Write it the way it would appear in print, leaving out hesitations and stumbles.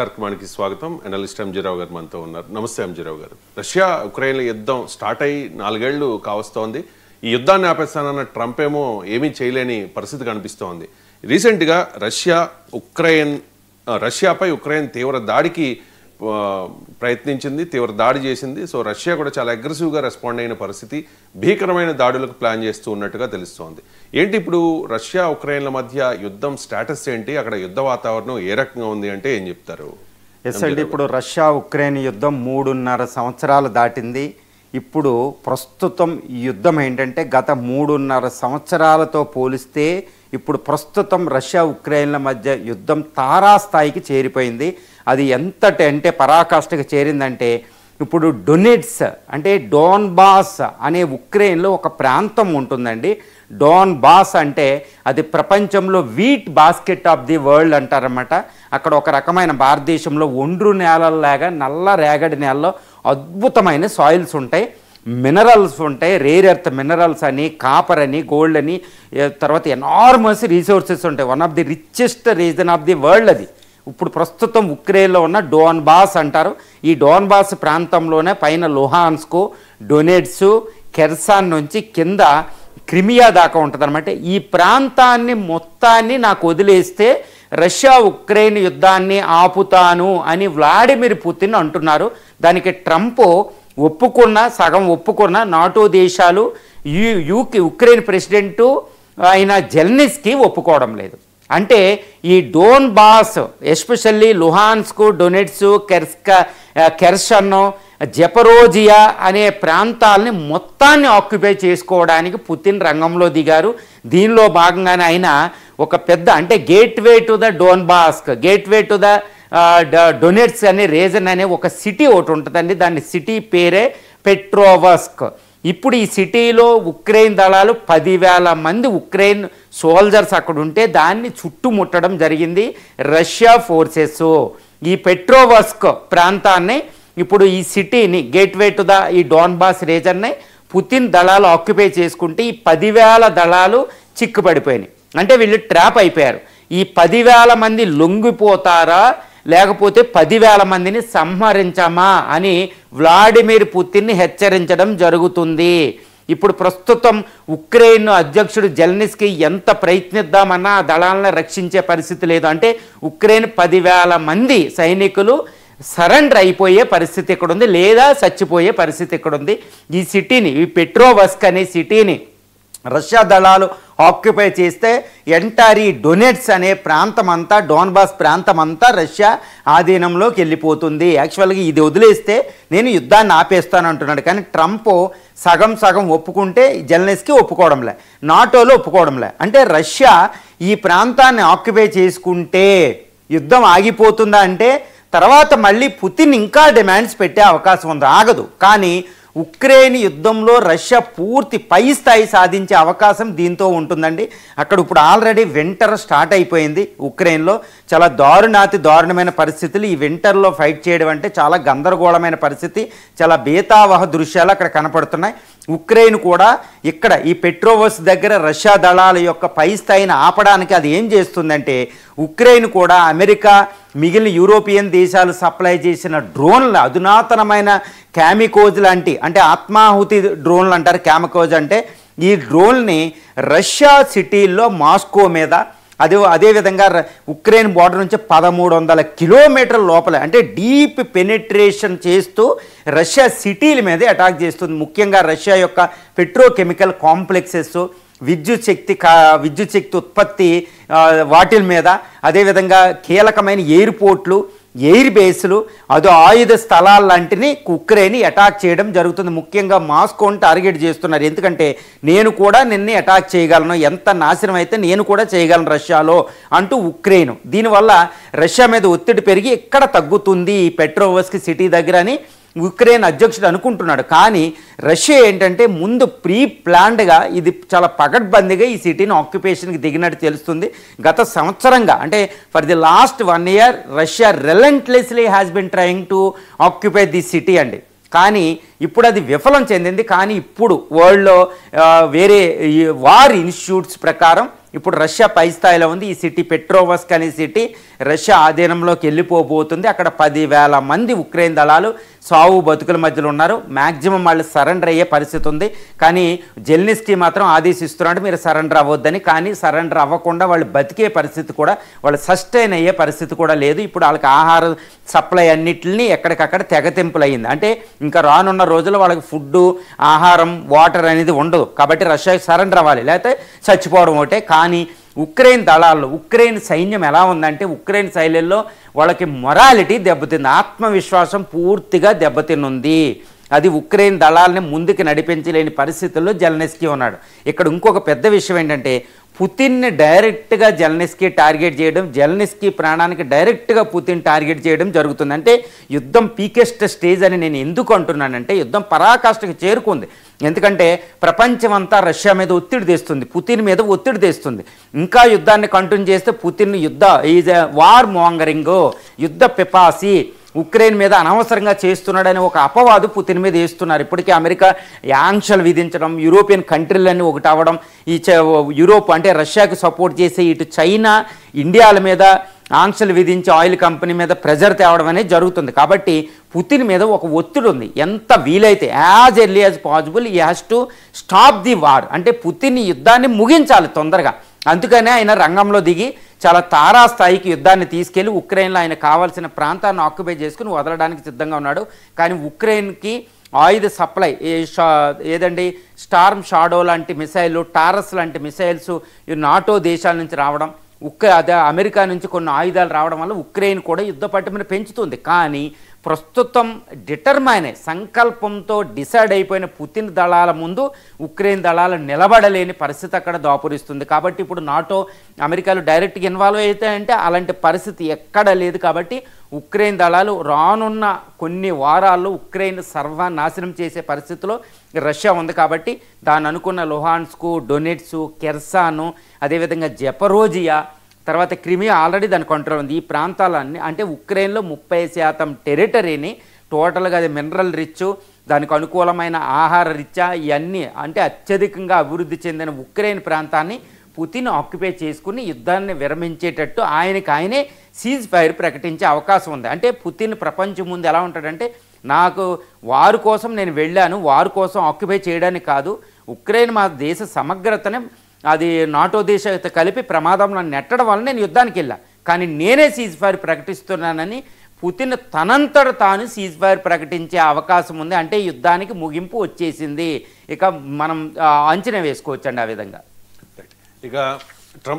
కార్యక్రమానికి స్వాగతం. అనలిస్ట్ ఎంజీరావు గారు మనతో ఉన్నారు. నమస్తే ఎంజీరావు గారు. రష్యా ఉక్రెయిన్ల యుద్ధం స్టార్ట్ అయ్యి 4 ఏళ్లు కావస్తోంది. ఈ యుద్ధాన్ని ఆపేస్తానన్న ట్రంప్ ఏమో ఏమీ చేయలేని పరిస్థితి కనిపిస్తోంది. రీసెంట్గా రష్యాపై ఉక్రెయిన్ తీవ్ర దాడికి ప్రయత్నించింది, తీవ్ర దాడి చేసింది. సో రష్యా కూడా చాలా అగ్రెసివ్గా రెస్పాండ్ అయిన పరిస్థితి, భీకరమైన దాడులకు ప్లాన్ చేస్తూ ఉన్నట్టుగా తెలుస్తోంది. ఏంటి ఇప్పుడు రష్యా ఉక్రెయిన్ల మధ్య యుద్ధం స్టేటస్ ఏంటి, అక్కడ యుద్ధ వాతావరణం ఏ రకంగా ఉంది అంటే ఏం చెప్తారు? ఎస్ అండి, ఇప్పుడు రష్యా ఉక్రెయిన్ యుద్ధం 3.5 సంవత్సరాలు దాటింది. ఇప్పుడు ప్రస్తుతం ఈ యుద్ధం ఏంటంటే గత 3.5 సంవత్సరాలతో పోలిస్తే ఇప్పుడు ప్రస్తుతం రష్యా ఉక్రెయిన్ల మధ్య యుద్ధం తారాస్థాయికి చేరిపోయింది. అది ఎంతటి అంటే పరాకాష్ఠకు చేరిందంటే ఇప్పుడు డొనెట్స్ అంటే డోన్బాస్ అనే ఉక్రెయిన్లో ఒక ప్రాంతం ఉంటుందండి. డోన్బాస్ అంటే అది ప్రపంచంలో wheat basket of the world అంటారన్నమాట. అక్కడ ఒక రకమైన భారతదేశంలో ఒండ్రు నేలలాగా నల్ల రేగడి నేలలో అద్భుతమైన సాయిల్స్ ఉంటాయి, మినరల్స్ ఉంటాయి, రేర్ ఎర్త్ మినరల్స్ అని, కాపర్ అని, గోల్డ్ అని, తర్వాత ఎనార్మస్ రిసోర్సెస్ ఉంటాయి. One of the richest reason of the world అది. ఇప్పుడు ప్రస్తుతం ఉక్రెయిన్లో ఉన్న డోన్బాస్ అంటారు. ఈ డోన్బాస్ ప్రాంతంలోనే పైన లుహాన్స్క్, డొనెట్స్, కెర్సాన్ నుంచి కింద క్రిమియా దాకా ఉంటుందన్నమాట. ఈ ప్రాంతాన్ని మొత్తాన్ని నాకు వదిలేస్తే రష్యా ఉక్రెయిన్ యుద్ధాన్ని ఆపుతాను అని వ్లాడిమిర్ పుతిన్ అంటున్నారు. దానికి ట్రంప్ సగం ఒప్పుకున్న నాటో దేశాలు ఉక్రెయిన్ ప్రెసిడెంటు అయిన జెల్నిస్కీ ఒప్పుకోవడం లేదు. అంటే ఈ డోన్బాస్ ఎస్పెషల్లీ లుహాన్స్క్, డొనెట్స్, కెర్సన్, జపరోజియా అనే ప్రాంతాలని మొత్తాన్ని ఆక్యుపై చేసుకోవడానికి పుతిన్ రంగంలో దిగారు. దీనిలో భాగంగానే ఆయన ఒక పెద్ద అంటే gateway to the Donbas, gateway to the Donets అనే రీజన్ అనే ఒక సిటీ ఒకటి ఉంటుందండి. దాని సిటీ పేరే పెట్రోవస్క్. ఇప్పుడు ఈ సిటీలో ఉక్రెయిన్ దళాలు 10,000 మంది ఉక్రెయిన్ సోల్జర్స్ అక్కడ ఉంటే దాన్ని చుట్టుముట్టడం జరిగింది రష్యా ఫోర్సెస్. ఈ పెట్రోవస్క్ ప్రాంతాన్ని ఇప్పుడు ఈ సిటీని గేట్వే టు ద ఈ డోన్బాస్ రీజన్ని పుతిన్ దళాలు ఆక్యుపై చేసుకుంటే ఈ 10,000 దళాలు చిక్కుపడిపోయినాయి. అంటే వీళ్ళు ట్రాప్ అయిపోయారు. ఈ 10,000 మంది లొంగిపోతారా లేకపోతే 10,000 మందిని సంహరించమా అని వ్లాడిమిర్ పుతిన్ని హెచ్చరించడం జరుగుతుంది. ఇప్పుడు ప్రస్తుతం ఉక్రెయిన్ అధ్యక్షుడు జెల్నిస్కీ ఎంత ప్రయత్నిద్దామన్నా ఆ దళాలను రక్షించే పరిస్థితి లేదు. అంటే ఉక్రెయిన్ 10,000 మంది సైనికులు సరెండర్ అయిపోయే పరిస్థితి ఇక్కడ ఉంది, లేదా చచ్చిపోయే పరిస్థితి ఇక్కడ ఉంది. ఈ సిటీని, ఈ పెట్రోవస్క్ అనే సిటీని రష్యా దళాలు ఆక్యుపై చేస్తే ఎంటైర్ ఈ డొనెట్స్ అనే ప్రాంతం అంతా, డోన్బాస్ ప్రాంతం అంతా రష్యా ఆధీనంలోకి వెళ్ళిపోతుంది. యాక్చువల్గా ఇది వదిలేస్తే నేను యుద్ధాన్ని ఆపేస్తాను అంటున్నాడు. కానీ ట్రంప్ సగం ఒప్పుకుంటే జెల్నిస్కీ ఒప్పుకోవడంలే, నాటోలో ఒప్పుకోవడంలే. అంటే రష్యా ఈ ప్రాంతాన్ని ఆక్యుపై చేసుకుంటే యుద్ధం ఆగిపోతుందా అంటే తర్వాత మళ్ళీ పుతిన్ ఇంకా డిమాండ్స్ పెట్టే అవకాశం ఉంది, ఆగదు. కానీ ఉక్రెయిన్ యుద్ధంలో రష్యా పూర్తి పై స్థాయి సాధించే అవకాశం దీంతో ఉంటుందండి. అక్కడ ఇప్పుడు ఆల్రెడీ వింటర్ స్టార్ట్ అయిపోయింది ఉక్రెయిన్లో. చాలా దారుణమైన పరిస్థితులు. ఈ వింటర్లో ఫైట్ చేయడం అంటే చాలా గందరగోళమైన పరిస్థితి, చాలా బేతావహ దృశ్యాలు అక్కడ కనపడుతున్నాయి. ఉక్రెయిన్ కూడా ఇక్కడ ఈ పెట్రోవస్ దగ్గర రష్యా దళాల యొక్క పై స్థాయిని ఆపడానికి అది ఏం చేస్తుందంటే ఉక్రెయిన్ కూడా అమెరికా మిగిలిన యూరోపియన్ దేశాలు సప్లై చేసిన డ్రోన్లు, అధునాతనమైన క్యామికోజ్ లాంటి అంటే ఆత్మాహుతి డ్రోన్లు అంటారు. క్యామికోజ్ అంటే ఈ డ్రోన్ని రష్యా సిటీల్లో మాస్కో మీద అదేవిధంగా ఉక్రెయిన్ బార్డర్ నుంచి 1,300 కిలోమీటర్ల లోపల అంటే డీప్ పెనిట్రేషన్ చేస్తూ రష్యా సిటీల మీద అటాక్ చేస్తుంది. ముఖ్యంగా రష్యా యొక్క పెట్రోకెమికల్ కాంప్లెక్సెస్, విద్యుత్ శక్తి ఉత్పత్తి వాటి మీద, అదేవిధంగా కీలకమైన ఎయిర్పోర్ట్లు, ఎయిర్ బేస్లు, ఆయుధ స్థలాలు లాంటిని ఉక్రెయిన్ అటాక్ చేయడం జరుగుతుంది. ముఖ్యంగా మాస్కోని టార్గెట్ చేస్తున్నారు. ఎందుకంటే నేను కూడా నిన్ను అటాక్ చేయగలను, ఎంత నాశనం అయితే నేను కూడా చేయగలను రష్యాలో అంటూ ఉక్రెయిన్. దీనివల్ల రష్యా మీద ఒత్తిడి పెరిగి ఎక్కడ తగ్గుతుంది ఈ పెట్రోవస్క్ సిటీ దగ్గర అని ఉక్రెయిన్ అధ్యక్షుడు అనుకుంటున్నాడు. కానీ రష్యా ఏంటంటే ముందు ప్రీ ప్లాన్డ్గా ఇది చాలా పకడ్బందీగా ఈ సిటీని ఆక్యుపేషన్కి దిగినట్టు తెలుస్తుంది. గత సంవత్సరంగా అంటే for the last 1 year Russia relentlessly has been trying to occupy the city అండి. కానీ ఇప్పుడు అది విఫలం చెందింది. కానీ ఇప్పుడు వరల్డ్లో వేరే వార్ ఇన్స్టిట్యూట్స్ ప్రకారం ఇప్పుడు రష్యా పై స్థాయిలో ఉంది. ఈ సిటీ పెట్రోవస్క్ అనే సిటీ రష్యా ఆధీనంలోకి వెళ్ళిపోబోతుంది. అక్కడ 10,000 మంది ఉక్రెయిన్ దళాలు సావు బతుకుల మధ్యలో ఉన్నారు. మ్యాక్సిమం వాళ్ళు సరెండర్ అయ్యే పరిస్థితి ఉంది. కానీ జెలెన్స్కీ మాత్రం ఆదేశిస్తున్నాడు మీరు సరెండర్ అవ్వద్దని. కానీ సరెండర్ అవ్వకుండా వాళ్ళు బతికే పరిస్థితి కూడా, వాళ్ళు సస్టైన్ అయ్యే పరిస్థితి కూడా లేదు. ఇప్పుడు వాళ్ళకి ఆహార సప్లై అన్నిటిని ఎక్కడికక్కడ తెగతింపులయ్యింది. అంటే ఇంకా రానున్న రోజుల్లో వాళ్ళకి ఫుడ్, ఆహారం, వాటర్ అనేది ఉండదు. కాబట్టి రష్యాకి సరెండర్ అవ్వాలి, లేకపోతే చచ్చిపోవడం ఒకటే. కానీ ఉక్రెయిన్ దళాల్లో ఉక్రెయిన్ సైన్యం ఎలా ఉందంటే, ఉక్రెయిన్ సైన్యంలో వాళ్ళకి మొరాలిటీ దెబ్బతింది, ఆత్మవిశ్వాసం పూర్తిగా దెబ్బతిన్నుంది. అది ఉక్రెయిన్ దళాలని ముందుకు నడిపించలేని పరిస్థితుల్లో జెలెన్స్కీ ఉన్నాడు. ఇక్కడ ఇంకొక పెద్ద విషయం ఏంటంటే, పుతిన్ని డైరెక్ట్గా జెలెన్స్కీ టార్గెట్ చేయడం, జెలెన్స్కీ ప్రాణానికి డైరెక్ట్గా పుతిన్ టార్గెట్ చేయడం జరుగుతుంది. అంటే యుద్ధం పీకెస్ట్ స్టేజ్ అని నేను ఎందుకు అంటున్నానంటే, యుద్ధం పరాకాష్ఠకి చేరుకుంది. ఎందుకంటే ప్రపంచమంతా రష్యా మీద ఒత్తిడి తెస్తుంది, పుతిన్ మీద ఒత్తిడి తెస్తుంది. ఇంకా యుద్ధాన్ని కంటిన్యూ చేస్తే Putin is a war mongering, యుద్ధ పిపాసి, ఉక్రెయిన్ మీద అనవసరంగా చేస్తున్నాడని ఒక అపవాదు పుతిన్ మీద వేస్తున్నారు. ఇప్పటికే అమెరికా ఆంక్షలు విధించడం, యూరోపియన్ కంట్రీలన్నీ ఒకటి అవ్వడం, ఈ యూరోప్ అంటే రష్యాకి సపోర్ట్ చేసే ఇటు చైనా, ఇండియాల మీద ఆంక్షలు విధించి ఆయిల్ కంపెనీ మీద ప్రెజర్ తేవడం అనేది జరుగుతుంది. కాబట్టి పుతిన్ మీద ఒక ఒత్తిడి ఉంది. ఎంత వీలైతే యాజ్ ఎర్లీ యాజ్ పాసిబుల్ ఈ has to stop the war, అంటే పుతిన్ యుద్ధాన్ని ముగించాలి తొందరగా. అందుకనే ఆయన రంగంలో దిగి చాలా తారాస్థాయికి యుద్ధాన్ని తీసుకెళ్లి ఉక్రెయిన్లో ఆయన కావాల్సిన ప్రాంతాన్ని ఆక్యుపై చేసుకుని వదలడానికి సిద్ధంగా ఉన్నాడు. కానీ ఉక్రెయిన్కి ఆయుధ సప్లై ఏదండి, స్టార్మ్ షాడో లాంటి మిసైళ్ళు, టారస్ లాంటి మిసైల్స్ నాటో దేశాల నుంచి రావడం, అదే అమెరికా నుంచి కొన్ని ఆయుధాలు రావడం వల్ల ఉక్రెయిన్ కూడా యుద్ధ పట్టుమని పెంచుతుంది. కానీ ప్రస్తుతం సంకల్పంతో డిసైడ్ అయిపోయిన పుతిన్ దళాల ముందు ఉక్రెయిన్ దళాలు నిలబడలేని పరిస్థితి అక్కడ దాపురిస్తుంది. కాబట్టి ఇప్పుడు నాటో, అమెరికాలు డైరెక్ట్గా ఇన్వాల్వ్ అవుతాయంటే అలాంటి పరిస్థితి ఎక్కడ లేదు. కాబట్టి ఉక్రెయిన్ దళాలు రానున్న కొన్ని వారాల్లో ఉక్రెయిన్ సర్వనాశనం చేసే పరిస్థితిలో రష్యా ఉంది. కాబట్టి దాని అనుకున్న లుహాన్స్కు, డొనెట్సు, కెర్సాను, అదేవిధంగా జెపరోజియా, తర్వాత క్రిమియా ఆల్రెడీ దాని కంట్రోల్ ఉంది. ఈ ప్రాంతాలన్నీ అంటే ఉక్రెయిన్లో 30% టెరిటరీని టోటల్గా అది మినరల్ రిచ్, దానికి అనుకూలమైన ఆహార రీత్యా ఇవన్నీ అంటే అత్యధికంగా అభివృద్ధి చెందిన ఉక్రెయిన్ ప్రాంతాన్ని పుతిన్ ఆక్యుపై చేసుకుని యుద్ధాన్ని విరమించేటట్టు ఆయనే సీజ్ ఫైర్ ప్రకటించే అవకాశం ఉంది. అంటే పుతిన్ ప్రపంచం ముందు ఎలా ఉంటాడంటే, నాకు వారు కోసం నేను వెళ్ళాను, వారు కోసం ఆక్యుపై చేయడానికి కాదు, ఉక్రెయిన్ మా దేశ సమగ్రతనే అది నాటో దేశంతో కలిపి ప్రమాదంలో నెట్టడం వల్ల నేను యుద్ధానికి వెళ్ళా, కానీ నేనే సీజ్ ఫైర్ ప్రకటిస్తున్నానని పుతిన్ తనంతట తాను సీజ్ ఫైర్ ప్రకటించే అవకాశం ఉంది. అంటే యుద్ధానికి ముగింపు వచ్చేసింది. ఇక మనం అంచనా వేసుకోవచ్చండి ఆ విధంగా. ఇక ట్రంప్